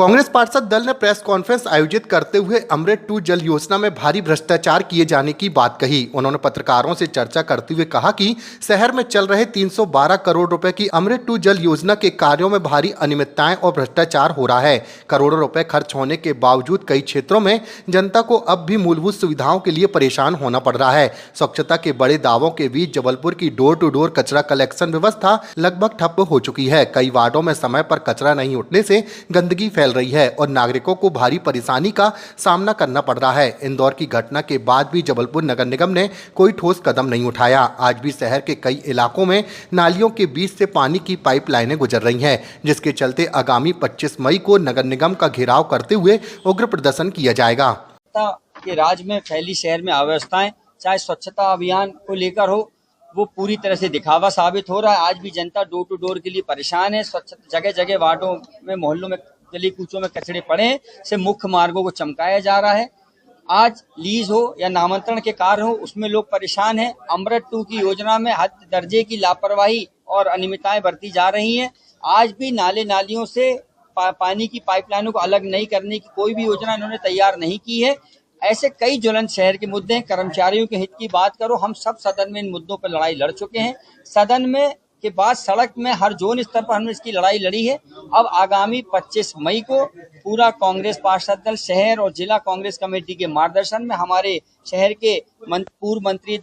कांग्रेस पार्षद दल ने प्रेस कॉन्फ्रेंस आयोजित करते हुए अमृत 2 जल योजना में भारी भ्रष्टाचार किए जाने की बात कही। उन्होंने पत्रकारों से चर्चा करते हुए कहा कि शहर में चल रहे 312 करोड़ रुपए की अमृत 2 जल योजना के कार्यों में भारी अनियमितताएं और भ्रष्टाचार हो रहा है। करोड़ों रुपए खर्च होने के बावजूद कई क्षेत्रों में जनता को अब भी मूलभूत सुविधाओं के लिए परेशान होना पड़ रहा है। स्वच्छता के बड़े दावों के बीच जबलपुर की डोर टू डोर कचरा कलेक्शन व्यवस्था लगभग ठप हो चुकी है। कई वार्डों में समय पर कचरा नहीं उठने से गंदगी फैल रही है और नागरिकों को भारी परेशानी का सामना करना पड़ रहा है। इंदौर की घटना के बाद भी जबलपुर नगर निगम ने कोई ठोस कदम नहीं उठाया। आज भी शहर के कई इलाकों में नालियों के बीच से पानी की पाइपलाइनें गुजर रही हैं, जिसके चलते आगामी 25 मई को नगर निगम का घेराव करते हुए उग्र प्रदर्शन किया जाएगा। के राज्य में फैली शहर में अव्यवस्थाएं, चाहे स्वच्छता अभियान को लेकर हो, वो पूरी तरह से दिखावा साबित हो रहा है। आज भी जनता डोर टू डोर के लिए परेशान है। स्वच्छता जगह जगह वार्डों में, मोहल्लों में, गली कूचों में कचरे पड़े हैं, से मुख्य मार्गों को चमकाया जा रहा है। आज लीज हो या नामांतरण के कार्य हो, उसमें लोग परेशान हैं। अमृत 2 की योजना में हद दर्जे की लापरवाही और अनियमितताएं बरती जा रही हैं। आज भी नाले नालियों से पानी की पाइपलाइनों को अलग नहीं करने की कोई भी योजना इन्होंने तैयार नहीं की है। ऐसे कई ज्वलंत शहर के मुद्दे हैं। कर्मचारियों के हित की बात करो, हम सब सदन में इन मुद्दों पर लड़ाई लड़ चुके हैं। सदन में के बाद सड़क में हर जोन स्तर पर हमने इसकी लड़ाई लड़ी है। अब आगामी 25 मई को पूरा कांग्रेस पार्षद दल शहर और जिला कांग्रेस कमेटी के मार्गदर्शन में हमारे शहर के पूर्व मंत्री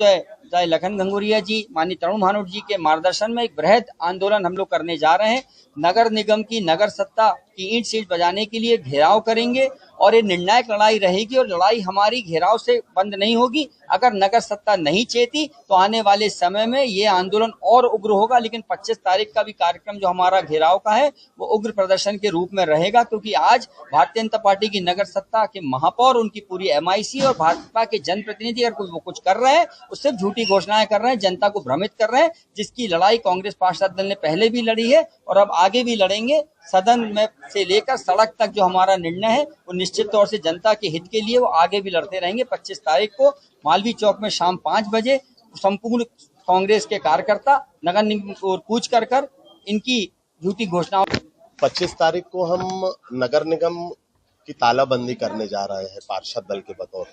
लखन घंगुरिया जी, माननीय तरुण भानोट जी के मार्गदर्शन में एक बृहद आंदोलन हम लोग करने जा रहे हैं। नगर निगम की नगर सत्ता की ईंट सीट बजाने के लिए घेराव करेंगे और ये निर्णायक लड़ाई रहेगी और लड़ाई हमारी घेराव से बंद नहीं होगी। अगर नगर सत्ता नहीं चेती तो आने वाले समय में ये आंदोलन और उग्र होगा। लेकिन 25 तारीख का भी कार्यक्रम जो हमारा घेराव का है वो उग्र प्रदर्शन के रूप में रहेगा, क्योंकि आज भारतीय जनता पार्टी की नगर सत्ता के महापौर, उनकी पूरी MIC और भाजपा के जनप्रतिनिधि अगर वो कुछ कर रहे हैं, उससे झूठी घोषणाएं कर रहे हैं, जनता को भ्रमित कर रहे हैं, जिसकी लड़ाई कांग्रेस पार्षद दल ने पहले भी लड़ी है और अब आगे भी लड़ेंगे। सदन में से लेकर सड़क तक जो हमारा निर्णय है वो निश्चित तौर से जनता के हित के लिए वो आगे भी लड़ते रहेंगे। 25 तारीख को मालवीय चौक में शाम 5 बजे संपूर्ण कांग्रेस के कार्यकर्ता नगर निगम की ओर कूच कर इनकी झूठी घोषणाओं 25 तारीख को हम नगर निगम की तालाबंदी करने जा रहे हैं पार्षद दल के बतौर।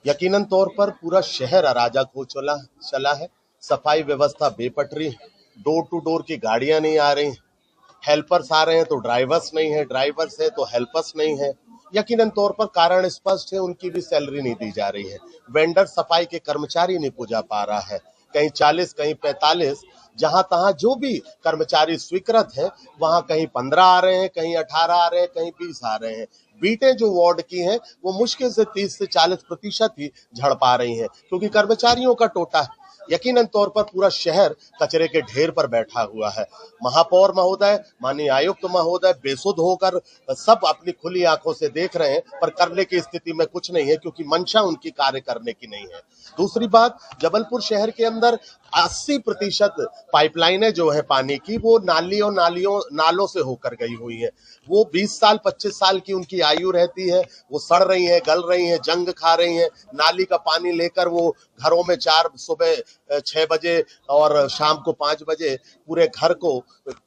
यकीनन तौर पर पूरा शहर अराजक हो चला है। सफाई व्यवस्था बेपटरी, डोर टू डोर की गाड़ियां नहीं आ रही, हेल्पर्स आ रहे हैं तो ड्राइवर्स नहीं है, ड्राइवर्स है तो हेल्पर्स नहीं है। यकीनन तौर पर कारण स्पष्ट है, उनकी भी सैलरी नहीं दी जा रही है। वेंडर सफाई के कर्मचारी नहीं पूजा पा रहा है, कहीं 40 कहीं 45, जहां तहां जो भी कर्मचारी स्वीकृत है वहां कहीं 15 आ रहे हैं, कहीं 18 आ रहे हैं, कहीं 20 आ रहे हैं। बीटें जो वार्ड की हैं वो मुश्किल से 30 से 40% ही झड़ पा रही हैं, क्योंकि कर्मचारियों का टोटा है। यकीनन तौर पर पूरा शहर कचरे के ढेर पर बैठा हुआ है। महापौर महोदय, माननीय आयुक्त महोदय बेसुध होकर सब अपनी खुली आंखों से देख रहे हैं, पर करने की स्थिति में कुछ नहीं है, क्योंकि मंशा उनकी कार्य करने की नहीं है। दूसरी बात, जबलपुर शहर के अंदर 80% पाइपलाइनें जो है पानी की वो नालों से होकर गई हुई है। वो 20 साल 25 साल की उनकी आयु रहती है, वो सड़ रही है, गल रही है, जंग खा रही है। नाली का पानी लेकर वो घरों में सुबह 6 बजे और शाम को 5 बजे पूरे घर को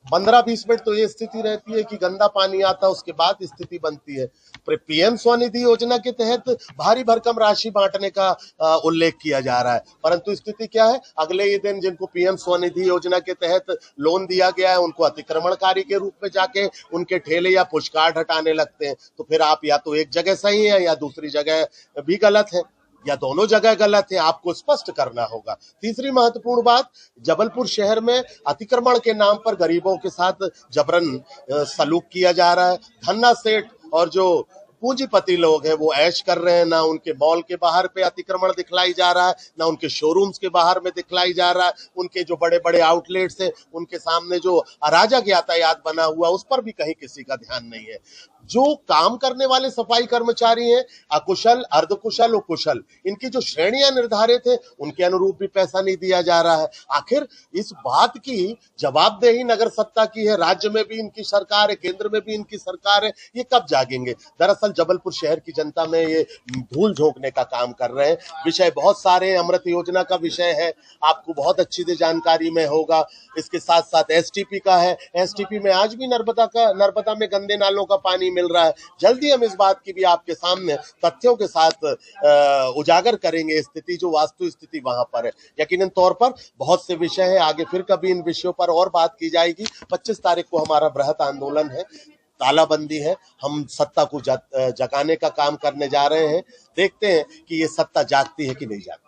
15-20 मिनट तो ये स्थिति रहती है कि गंदा पानी आता है, उसके बाद स्थिति बनती है। PM स्वनिधि योजना के तहत भारी भरकम राशि बांटने का उल्लेख किया जा रहा है, परंतु स्थिति क्या है, अगले ही दिन जिनको PM स्वनिधि योजना के तहत लोन दिया गया है उनको अतिक्रमणकारी के रूप में जाके उनके ठेले या पुशकार्ड हटाने लगते हैं। तो फिर आप या तो एक जगह सही है या दूसरी जगह भी गलत है, या दोनों जगह गलत है, आपको स्पष्ट करना होगा। तीसरी महत्वपूर्ण बात, जबलपुर शहर में अतिक्रमण के नाम पर गरीबों के साथ जबरन सलूक किया जा रहा है। धन्ना सेठ और जो पूंजीपति लोग हैं वो ऐश कर रहे हैं, ना उनके मॉल के बाहर पे अतिक्रमण दिखलाई जा रहा है, ना उनके शोरूम्स के बाहर में दिखलाई जा रहा है। उनके जो बड़े बड़े आउटलेट्स हैं उनके सामने जो अराजक यातायात बना हुआ उस पर भी कहीं किसी का ध्यान नहीं है। जो काम करने वाले सफाई कर्मचारी हैं, अकुशल, अर्धकुशल और कुशल, इनकी जो श्रेणियां निर्धारित है उनके अनुरूप भी पैसा नहीं दिया जा रहा है। आखिर इस बात की जवाबदेही नगर सत्ता की है, राज्य में भी इनकी सरकार है, केंद्र में भी इनकी सरकार है, ये कब जागेंगे? दरअसल जबलपुर शहर की जनता में ये धूल झोंकने का काम कर रहे हैं। विषय बहुत सारे, अमृत योजना का विषय है, आपको बहुत अच्छी से जानकारी में होगा। इसके साथ साथ STP का है, STP में आज भी नर्मदा में गंदे नालों का पानी मिल रहा है। जल्दी हम इस बात की भी आपके सामने तथ्यों के साथ उजागर करेंगे स्थिति, जो वास्तु स्थिति वहां पर है। यकीनन तौर पर बहुत से विषय हैं, आगे फिर कभी इन विषयों पर और बात की जाएगी। 25 तारीख को हमारा बृहत आंदोलन है, तालाबंदी है, हम सत्ता को जगाने का काम करने जा रहे हैं। देखते हैं कि ये सत्ता जागती है कि नहीं जागती।